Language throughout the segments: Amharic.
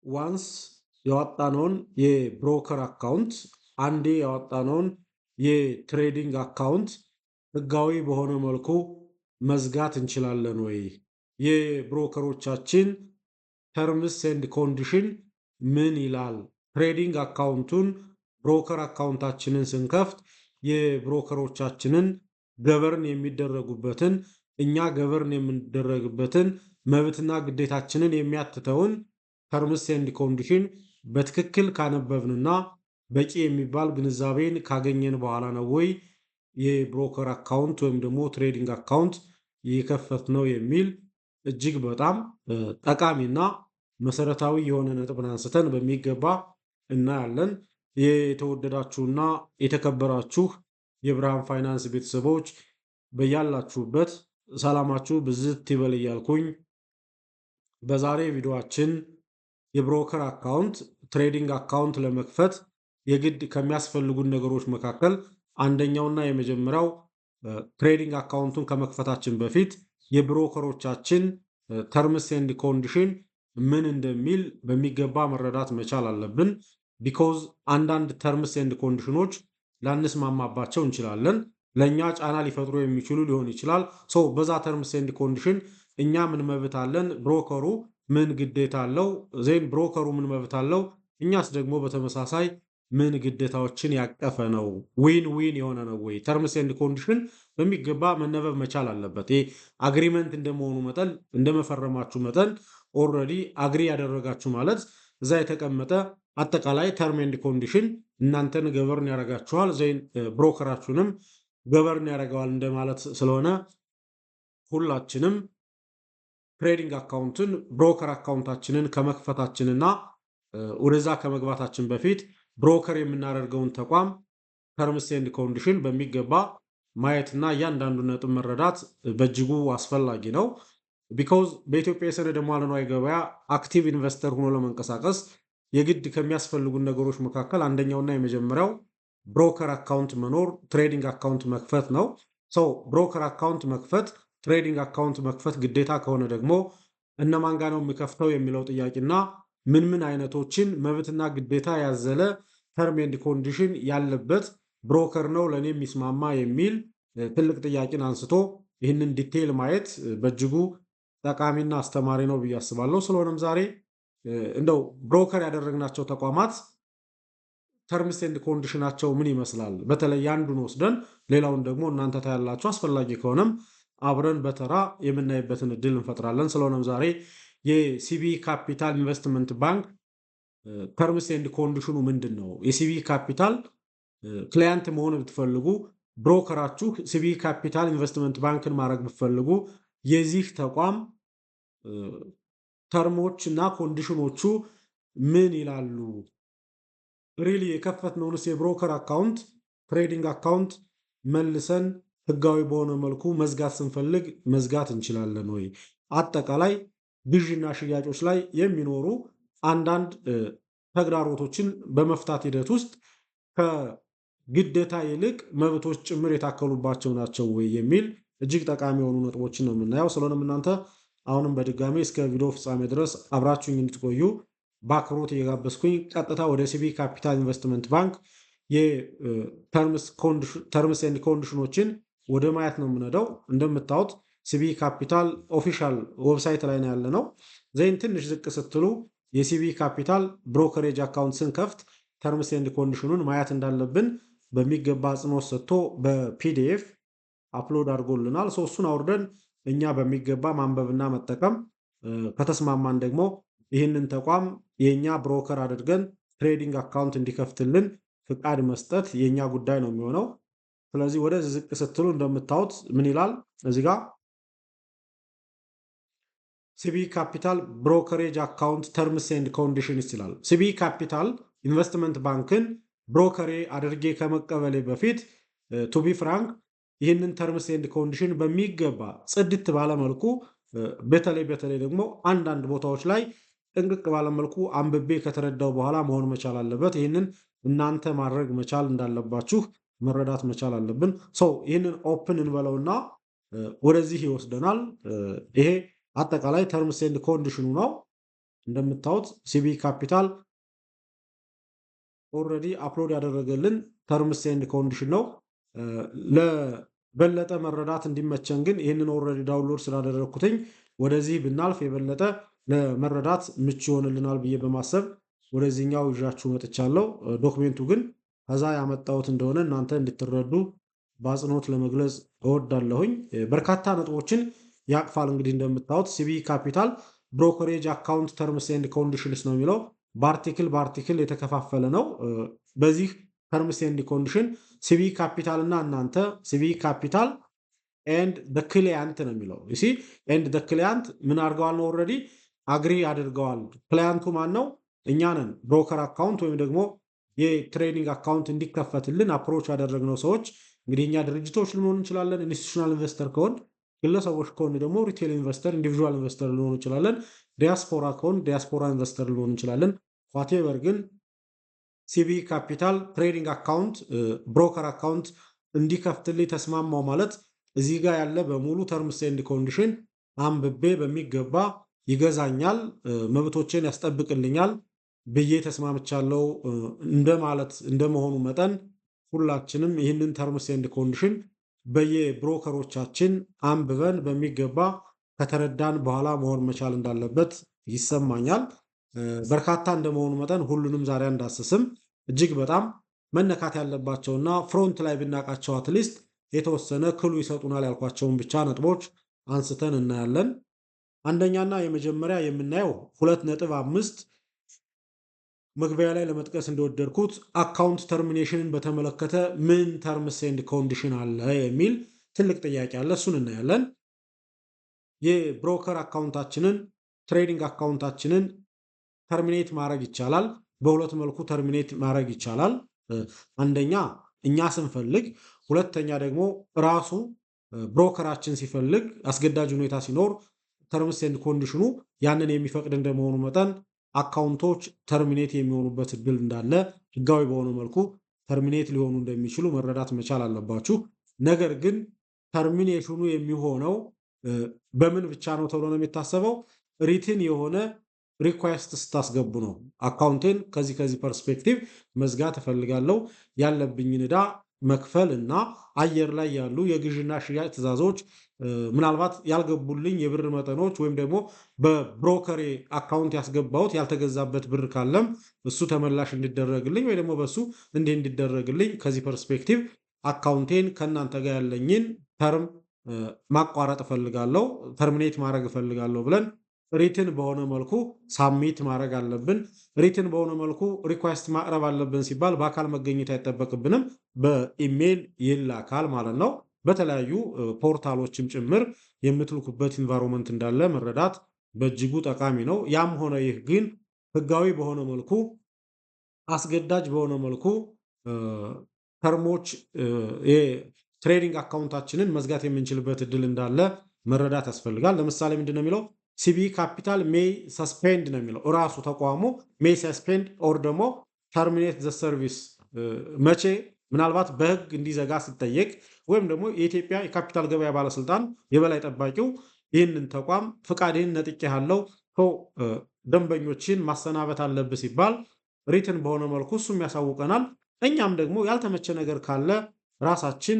ዋንስ ያወጣነውን የብሮከር አካውንት አንዴ ያወጣነውን የትሬዲንግ አካውንት ህጋዊ በሆነ መልኩ መዝጋት እንችላለን ወይ? የብሮከሮቻችን ተርምስ ኤንድ ኮንዲሽን ምን ይላል? ትሬዲንግ አካውንቱን ብሮከር አካውንታችንን ስንከፍት የብሮከሮቻችንን ገበርን የሚደረጉበትን እኛ ገበርን የምንደረግበትን መብትና ግዴታችንን የሚያትተውን ተርምስ ኤንድ ኮንዲሽን በትክክል ካነበብንና በቂ የሚባል ግንዛቤን ካገኘን በኋላ ነው ወይ የብሮከር አካውንት ወይም ደግሞ ትሬዲንግ አካውንት የከፈትነው የሚል እጅግ በጣም ጠቃሚና መሰረታዊ የሆነ ነጥብን አንስተን በሚገባ እናያለን። የተወደዳችሁና የተከበራችሁ የብርሃን ፋይናንስ ቤተሰቦች በያላችሁበት ሰላማችሁ ብዝት ይበል እያልኩኝ በዛሬ ቪዲዮአችን የብሮከር አካውንት ትሬዲንግ አካውንት ለመክፈት የግድ ከሚያስፈልጉን ነገሮች መካከል አንደኛውና የመጀመሪያው ትሬዲንግ አካውንቱን ከመክፈታችን በፊት የብሮከሮቻችን ተርምስ ኤንድ ኮንዲሽን ምን እንደሚል በሚገባ መረዳት መቻል አለብን። ቢኮዝ አንዳንድ ተርምስ ኤንድ ኮንዲሽኖች ላንስማማባቸው እንችላለን። ለእኛ ጫና ሊፈጥሩ የሚችሉ ሊሆን ይችላል። በዛ ተርምስ ኤንድ ኮንዲሽን እኛ ምን መብት አለን? ብሮከሩ ምን ግዴታ አለው? ዜን ብሮከሩ ምን መብት አለው? እኛስ ደግሞ በተመሳሳይ ምን ግዴታዎችን ያቀፈ ነው? ዊን ዊን የሆነ ነው ወይ? ተርምስ ኤንድ ኮንዲሽን በሚገባ መነበብ መቻል አለበት። ይሄ አግሪመንት እንደመሆኑ መጠን እንደመፈረማችሁ መጠን ኦልሬዲ አግሪ ያደረጋችሁ ማለት እዛ የተቀመጠ አጠቃላይ ተርም ኤንድ ኮንዲሽን እናንተን ገበርን ያደርጋችኋል፣ ዜን ብሮከራችሁንም ገበርን ያደርገዋል እንደማለት ስለሆነ ሁላችንም ትሬዲንግ አካውንትን ብሮከር አካውንታችንን ከመክፈታችንና ወደዛ ከመግባታችን በፊት ብሮከር የምናደርገውን ተቋም ተርምስ ኤንድ ኮንዲሽን በሚገባ ማየትና እያንዳንዱ ነጥብ መረዳት በእጅጉ አስፈላጊ ነው። ቢኮዝ በኢትዮጵያ የሰነደ ሙዓለ ንዋይ ገበያ አክቲቭ ኢንቨስተር ሆኖ ለመንቀሳቀስ የግድ ከሚያስፈልጉን ነገሮች መካከል አንደኛውና የመጀመሪያው ብሮከር አካውንት መኖር፣ ትሬዲንግ አካውንት መክፈት ነው። ብሮከር አካውንት መክፈት፣ ትሬዲንግ አካውንት መክፈት ግዴታ ከሆነ ደግሞ እነማን ጋር ነው የሚከፍተው የሚለው ጥያቄና ምን ምን አይነቶችን መብትና ግዴታ ያዘለ ተርም ኤንድ ኮንዲሽን ያለበት ብሮከር ነው ለእኔ የሚስማማ የሚል ትልቅ ጥያቄን አንስቶ ይህንን ዲቴይል ማየት በእጅጉ ጠቃሚና አስተማሪ ነው ብዬ አስባለሁ። ስለሆነም ዛሬ እንደው ብሮከር ያደረግናቸው ተቋማት ተርምስ ኤንድ ኮንዲሽናቸው ምን ይመስላል፣ በተለይ አንዱን ወስደን ሌላውን ደግሞ እናንተ ታያላችሁ፣ አስፈላጊ ከሆነም አብረን በተራ የምናይበትን እድል እንፈጥራለን። ስለሆነም ዛሬ የሲቢ ካፒታል ኢንቨስትመንት ባንክ ተርምስ ኤንድ ኮንዲሽኑ ምንድን ነው? የሲቢ ካፒታል ክላየንት መሆን ብትፈልጉ ብሮከራችሁ ሲቢ ካፒታል ኢንቨስትመንት ባንክን ማድረግ ብትፈልጉ የዚህ ተቋም ተርሞች እና ኮንዲሽኖቹ ምን ይላሉ? ሪሊ የከፈትነውንስ የብሮከር አካውንት ትሬዲንግ አካውንት መልሰን ህጋዊ በሆነ መልኩ መዝጋት ስንፈልግ መዝጋት እንችላለን ወይ? አጠቃላይ ግዥና ሽያጮች ላይ የሚኖሩ አንዳንድ ተግዳሮቶችን በመፍታት ሂደት ውስጥ ከግዴታ ይልቅ መብቶች ጭምር የታከሉባቸው ናቸው ወይ የሚል እጅግ ጠቃሚ የሆኑ ነጥቦችን ነው የምናየው። ስለሆነም እናንተ አሁንም በድጋሚ እስከ ቪዲዮ ፍጻሜ ድረስ አብራችሁኝ እንድትቆዩ በአክብሮት እየጋበዝኩኝ ቀጥታ ወደ ሲቢ ካፒታል ኢንቨስትመንት ባንክ የተርምስ ኤንድ ኮንዲሽኖችን ወደ ማየት ነው የምንሄደው። እንደምታዩት ሲቢ ካፒታል ኦፊሻል ዌብሳይት ላይ ነው ያለ ነው። ዜን ትንሽ ዝቅ ስትሉ የሲቢ ካፒታል ብሮከሬጅ አካውንት ስንከፍት ተርምስ ኤንድ ኮንዲሽኑን ማየት እንዳለብን በሚገባ አጽንኦት ሰጥቶ በፒዲኤፍ አፕሎድ አድርጎልናል። እሱን አውርደን እኛ በሚገባ ማንበብና መጠቀም ከተስማማን ደግሞ ይህንን ተቋም የእኛ ብሮከር አድርገን ትሬዲንግ አካውንት እንዲከፍትልን ፍቃድ መስጠት የእኛ ጉዳይ ነው የሚሆነው። ስለዚህ ወደ ዝቅ ስትሉ እንደምታዩት ምን ይላል እዚህ ጋር ሲቢ ካፒታል ብሮከሬጅ አካውንት ተርምስ ኤንድ ኮንዲሽንስ ይላል። ሲቢ ካፒታል ኢንቨስትመንት ባንክን ብሮከሬ አድርጌ ከመቀበሌ በፊት ቱቢ ፍራንክ ይህንን ተርምስ ኤንድ ኮንዲሽን በሚገባ ጽድት ባለመልኩ በተለይ ደግሞ አንዳንድ ቦታዎች ላይ ጥንቅቅ ባለመልኩ አንብቤ ከተረዳው በኋላ መሆን መቻል አለበት። ይህንን እናንተ ማድረግ መቻል እንዳለባችሁ መረዳት መቻል አለብን። ይህንን ኦፕን እንበለውና ወደዚህ ይወስደናል። ይሄ አጠቃላይ ተርምስ ኤንድ ኮንዲሽኑ ነው። እንደምታዩት ሲቢ ካፒታል ኦልሬዲ አፕሎድ ያደረገልን ተርምስ ኤንድ ኮንዲሽን ነው። ለበለጠ መረዳት እንዲመቸን ግን ይህንን ኦልሬዲ ዳውንሎድ ስላደረግኩትኝ ወደዚህ ብናልፍ የበለጠ ለመረዳት ምቹ ይሆንልናል ብዬ በማሰብ ወደዚህኛው ይዣችሁ መጥቻለሁ። ዶክሜንቱ ግን ከዛ ያመጣሁት እንደሆነ እናንተ እንድትረዱ በአጽንኦት ለመግለጽ እወዳለሁኝ። በርካታ ነጥቦችን ያቅፋል። እንግዲህ እንደምታዩት ሲቢ ካፒታል ብሮከሬጅ አካውንት ተርምስ ኤንድ ኮንዲሽንስ ነው የሚለው በአርቲክል የተከፋፈለ ነው። በዚህ ተርምስ ኤንድ ኮንዲሽን ሲቢ ካፒታል እና እናንተ ሲቢ ካፒታል ኤንድ ደ ክሊያንት ነው የሚለው ኤንድ ደ ክሊያንት ምን አድርገዋል ነው ኦልሬዲ አግሪ አድርገዋል። ክሊያንቱ ማን ነው? እኛ ነን። ብሮከር አካውንት ወይም ደግሞ የትሬዲንግ አካውንት እንዲከፈትልን አፕሮች ያደረግነው ሰዎች እንግዲህ እኛ ድርጅቶች ልንሆን እንችላለን። ኢንስቲቱሽናል ኢንቨስተር ከሆን ግለሰቦች ከሆን ደግሞ ሪቴል ኢንቨስተር፣ ኢንዲቪዥዋል ኢንቨስተር ልንሆን እንችላለን። ዲያስፖራ ከሆን ዲያስፖራ ኢንቨስተር ልንሆን እንችላለን። ዋቴቨር ግን ሲቢ ካፒታል ትሬዲንግ አካውንት ብሮከር አካውንት እንዲከፍትልኝ ተስማማው ማለት እዚህ ጋር ያለ በሙሉ ተርምስ ኤንድ ኮንዲሽን አንብቤ በሚገባ ይገዛኛል፣ መብቶቼን ያስጠብቅልኛል ብዬ ተስማምቻለሁ እንደማለት እንደመሆኑ መጠን ሁላችንም ይህንን ተርምስ ኤንድ ኮንዲሽን በየብሮከሮቻችን አንብበን በሚገባ ከተረዳን በኋላ መሆን መቻል እንዳለበት ይሰማኛል። በርካታ እንደመሆኑ መጠን ሁሉንም ዛሬ አንዳስስም። እጅግ በጣም መነካት ያለባቸውና ፍሮንት ላይ ብናቃቸው አትሊስት የተወሰነ ክሉ ይሰጡናል ያልኳቸውን ብቻ ነጥቦች አንስተን እናያለን። አንደኛና የመጀመሪያ የምናየው 2.5 መግቢያ ላይ ለመጥቀስ እንደወደድኩት አካውንት ተርሚኔሽንን በተመለከተ ምን ተርምስ ኤንድ ኮንዲሽን አለ የሚል ትልቅ ጥያቄ አለ። እሱን እናያለን። የብሮከር አካውንታችንን ትሬዲንግ አካውንታችንን ተርሚኔት ማድረግ ይቻላል። በሁለት መልኩ ተርሚኔት ማድረግ ይቻላል። አንደኛ እኛ ስንፈልግ፣ ሁለተኛ ደግሞ ራሱ ብሮከራችን ሲፈልግ፣ አስገዳጅ ሁኔታ ሲኖር ተርምስ ኤንድ ኮንዲሽኑ ያንን የሚፈቅድ እንደመሆኑ መጠን አካውንቶች ተርሚኔት የሚሆኑበት እድል እንዳለ ህጋዊ በሆነ መልኩ ተርሚኔት ሊሆኑ እንደሚችሉ መረዳት መቻል አለባችሁ። ነገር ግን ተርሚኔሽኑ የሚሆነው በምን ብቻ ነው ተብሎ ነው የሚታሰበው? ሪትን የሆነ ሪኳስት ስታስገቡ ነው። አካውንቴን ከዚህ ፐርስፔክቲቭ መዝጋት እፈልጋለሁ፣ ያለብኝን ዕዳ መክፈል እና አየር ላይ ያሉ የግዥና ሽያጭ ትዕዛዞች ምናልባት ያልገቡልኝ የብር መጠኖች ወይም ደግሞ በብሮከሬ አካውንት ያስገባሁት ያልተገዛበት ብር ካለም እሱ ተመላሽ እንዲደረግልኝ ወይ ደግሞ በሱ እንዲህ እንዲደረግልኝ ከዚህ ፐርስፔክቲቭ አካውንቴን ከእናንተ ጋር ያለኝን ተርም ማቋረጥ እፈልጋለሁ፣ ተርሚኔት ማድረግ እፈልጋለሁ ብለን ሪትን በሆነ መልኩ ሳሚት ማድረግ አለብን። ሪትን በሆነ መልኩ ሪኳስት ማቅረብ አለብን ሲባል በአካል መገኘት አይጠበቅብንም፣ በኢሜይል ይላካል ማለት ነው። በተለያዩ ፖርታሎችም ጭምር የምትልኩበት ኢንቫይሮንመንት እንዳለ መረዳት በእጅጉ ጠቃሚ ነው። ያም ሆነ ይህ ግን ህጋዊ በሆነ መልኩ አስገዳጅ በሆነ መልኩ ተርሞች የትሬዲንግ አካውንታችንን መዝጋት የምንችልበት እድል እንዳለ መረዳት ያስፈልጋል። ለምሳሌ ምንድን ነው የሚለው? ሲቢ ካፒታል ሜይ ሰስፔንድ ነው የሚለው እራሱ ተቋሙ ሜይ ሰስፔንድ ኦር ደግሞ ተርሚኔት ዘ ሰርቪስ መቼ ምናልባት በህግ እንዲዘጋ ሲጠየቅ ወይም ደግሞ የኢትዮጵያ የካፒታል ገበያ ባለስልጣን የበላይ ጠባቂው ይህንን ተቋም ፍቃድህን ነጥቄሃለሁ ደንበኞችን ማሰናበት አለብህ ሲባል ሪትን በሆነ መልኩ እሱም ያሳውቀናል። እኛም ደግሞ ያልተመቸ ነገር ካለ ራሳችን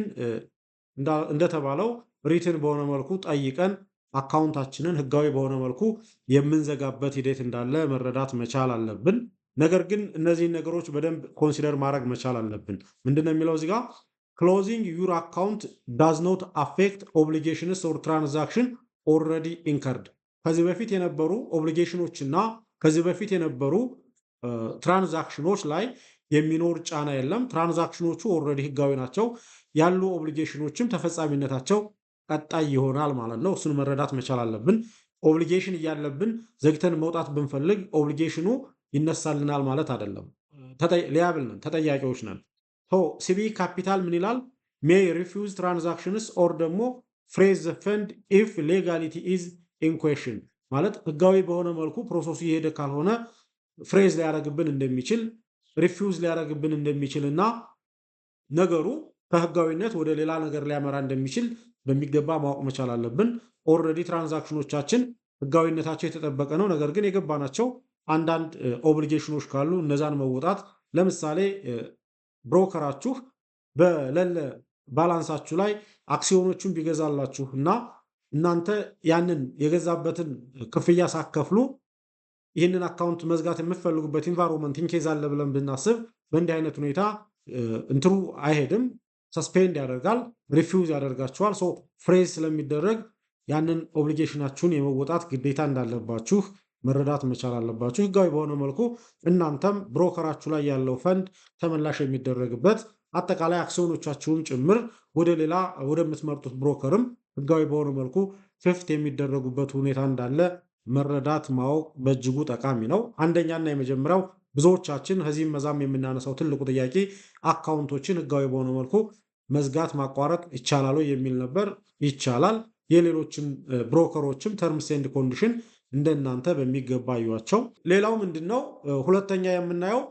እንደተባለው ሪትን በሆነ መልኩ ጠይቀን አካውንታችንን ህጋዊ በሆነ መልኩ የምንዘጋበት ሂደት እንዳለ መረዳት መቻል አለብን። ነገር ግን እነዚህን ነገሮች በደንብ ኮንሲደር ማድረግ መቻል አለብን። ምንድነው የሚለው እዚህ ጋር ክሎዚንግ ዩር አካውንት ዳዝ ኖት አፌክት ኦብሊጌሽንስ ኦር ትራንዛክሽን ኦልሬዲ ኢንከርድ። ከዚህ በፊት የነበሩ ኦብሊጌሽኖች እና ከዚህ በፊት የነበሩ ትራንዛክሽኖች ላይ የሚኖር ጫና የለም። ትራንዛክሽኖቹ ኦልሬዲ ህጋዊ ናቸው። ያሉ ኦብሊጌሽኖችም ተፈጻሚነታቸው ቀጣይ ይሆናል ማለት ነው። እሱን መረዳት መቻል አለብን። ኦብሊጌሽን እያለብን ዘግተን መውጣት ብንፈልግ ኦብሊጌሽኑ ይነሳልናል ማለት አይደለም። ሊያብል ነን፣ ተጠያቂዎች ነን። ሲቢ ካፒታል ምን ይላል? ሜይ ሪፊውዝ ትራንዛክሽንስ ኦር ደግሞ ፍሬዝ ዘ ፈንድ ኢፍ ሌጋሊቲ ኢዝ ኢን ኩዌሽን ማለት ህጋዊ በሆነ መልኩ ፕሮሰሱ የሄደ ካልሆነ ፍሬዝ ሊያደርግብን እንደሚችል ሪፊውዝ ሊያደርግብን እንደሚችል እና ነገሩ ከህጋዊነት ወደ ሌላ ነገር ሊያመራ እንደሚችል በሚገባ ማወቅ መቻል አለብን። ኦልሬዲ ትራንዛክሽኖቻችን ህጋዊነታቸው የተጠበቀ ነው። ነገር ግን የገባናቸው አንዳንድ ኦብሊጌሽኖች ካሉ እነዛን መወጣት ለምሳሌ ብሮከራችሁ በሌለ ባላንሳችሁ ላይ አክሲዮኖቹን ቢገዛላችሁ እና እናንተ ያንን የገዛበትን ክፍያ ሳከፍሉ ይህንን አካውንት መዝጋት የምትፈልጉበት ኢንቫይሮንመንት ኢንኬዝ አለ ብለን ብናስብ በእንዲህ አይነት ሁኔታ እንትሩ አይሄድም፣ ሰስፔንድ ያደርጋል፣ ሪፊውዝ ያደርጋችኋል። ሶ ፍሬዝ ስለሚደረግ ያንን ኦብሊጌሽናችሁን የመወጣት ግዴታ እንዳለባችሁ መረዳት መቻል አለባችሁ። ህጋዊ በሆነ መልኩ እናንተም ብሮከራችሁ ላይ ያለው ፈንድ ተመላሽ የሚደረግበት አጠቃላይ አክሲዮኖቻችሁም ጭምር ወደ ሌላ ወደምትመርጡት ብሮከርም ህጋዊ በሆነ መልኩ ሽፍት የሚደረጉበት ሁኔታ እንዳለ መረዳት ማወቅ በእጅጉ ጠቃሚ ነው። አንደኛና የመጀመሪያው ብዙዎቻችን ከዚህም መዛም የምናነሳው ትልቁ ጥያቄ አካውንቶችን ህጋዊ በሆነ መልኩ መዝጋት ማቋረጥ ይቻላል የሚል ነበር። ይቻላል። የሌሎችም ብሮከሮችም ተርምስ ኤንድ ኮንዲሽን እንደናንተ በሚገባ እዩዋቸው። ሌላው ምንድነው? ሁለተኛ የምናየው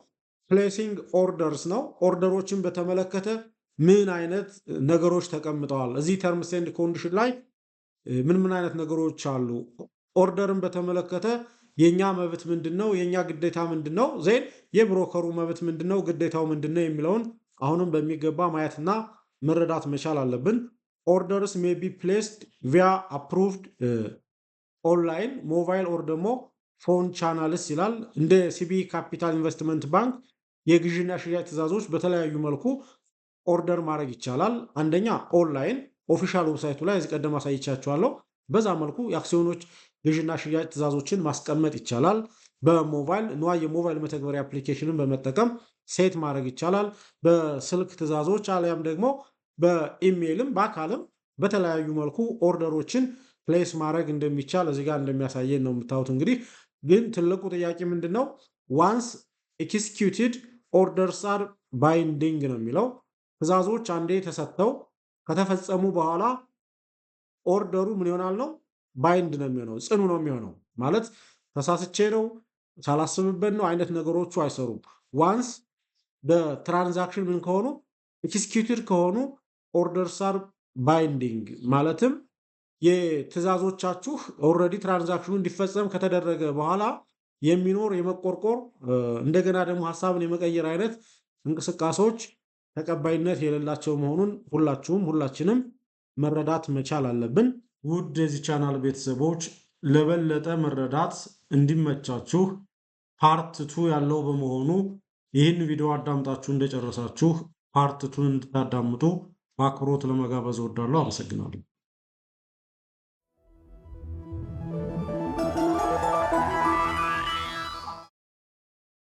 ፕሌሲንግ ኦርደርስ ነው። ኦርደሮችን በተመለከተ ምን አይነት ነገሮች ተቀምጠዋል? እዚህ ተርምስ ኤንድ ኮንዲሽን ላይ ምን አይነት ነገሮች አሉ? ኦርደርን በተመለከተ የኛ መብት ምንድነው? የኛ ግዴታ ምንድነው? ዜን የብሮከሩ መብት ምንድነው? ግዴታው ምንድነው? የሚለውን አሁንም በሚገባ ማየትና መረዳት መቻል አለብን። ኦርደርስ ሜይ ቢ ፕሌስድ ቪያ አፕሩቭድ ኦንላይን ሞባይል ኦር ደግሞ ፎን ቻናልስ ይላል። እንደ ሲቢ ካፒታል ኢንቨስትመንት ባንክ የግዥና ሽያጭ ትዕዛዞች በተለያዩ መልኩ ኦርደር ማድረግ ይቻላል። አንደኛ ኦንላይን ኦፊሻል ዌብሳይቱ ላይ እዚህ ቀደም አሳይቻችኋለሁ። በዛ መልኩ የአክሲዮኖች ግዥና ሽያጭ ትዕዛዞችን ማስቀመጥ ይቻላል። በሞባይል ንዋይ የሞባይል መተግበሪያ አፕሊኬሽንን በመጠቀም ሴት ማድረግ ይቻላል። በስልክ ትዕዛዞች አሊያም ደግሞ በኢሜይልም በአካልም በተለያዩ መልኩ ኦርደሮችን ፕሌስ ማድረግ እንደሚቻል እዚህ ጋር እንደሚያሳየን ነው የምታዩት። እንግዲህ ግን ትልቁ ጥያቄ ምንድን ነው? ዋንስ ኤክስኪዩትድ ኦርደርስ አር ባይንዲንግ ነው የሚለው። ትዕዛዞች አንዴ ተሰጥተው ከተፈጸሙ በኋላ ኦርደሩ ምን ይሆናል ነው? ባይንድ ነው የሚሆነው፣ ጽኑ ነው የሚሆነው። ማለት ተሳስቼ ነው ሳላስብበት ነው አይነት ነገሮቹ አይሰሩም። ዋንስ በትራንዛክሽን ምን ከሆኑ ኤክስኪዩትድ ከሆኑ ኦርደርስ አር ባይንዲንግ ማለትም የትዕዛዞቻችሁ ኦልሬዲ ትራንዛክሽኑ እንዲፈጸም ከተደረገ በኋላ የሚኖር የመቆርቆር እንደገና ደግሞ ሀሳብን የመቀየር አይነት እንቅስቃሴዎች ተቀባይነት የሌላቸው መሆኑን ሁላችንም መረዳት መቻል አለብን። ውድ የዚህ ቻናል ቤተሰቦች ለበለጠ መረዳት እንዲመቻችሁ ፓርት 2 ያለው በመሆኑ ይህን ቪዲዮ አዳምጣችሁ እንደጨረሳችሁ ፓርት 2 እንድታዳምጡ በአክብሮት ለመጋበዝ እወዳለሁ። አመሰግናለሁ።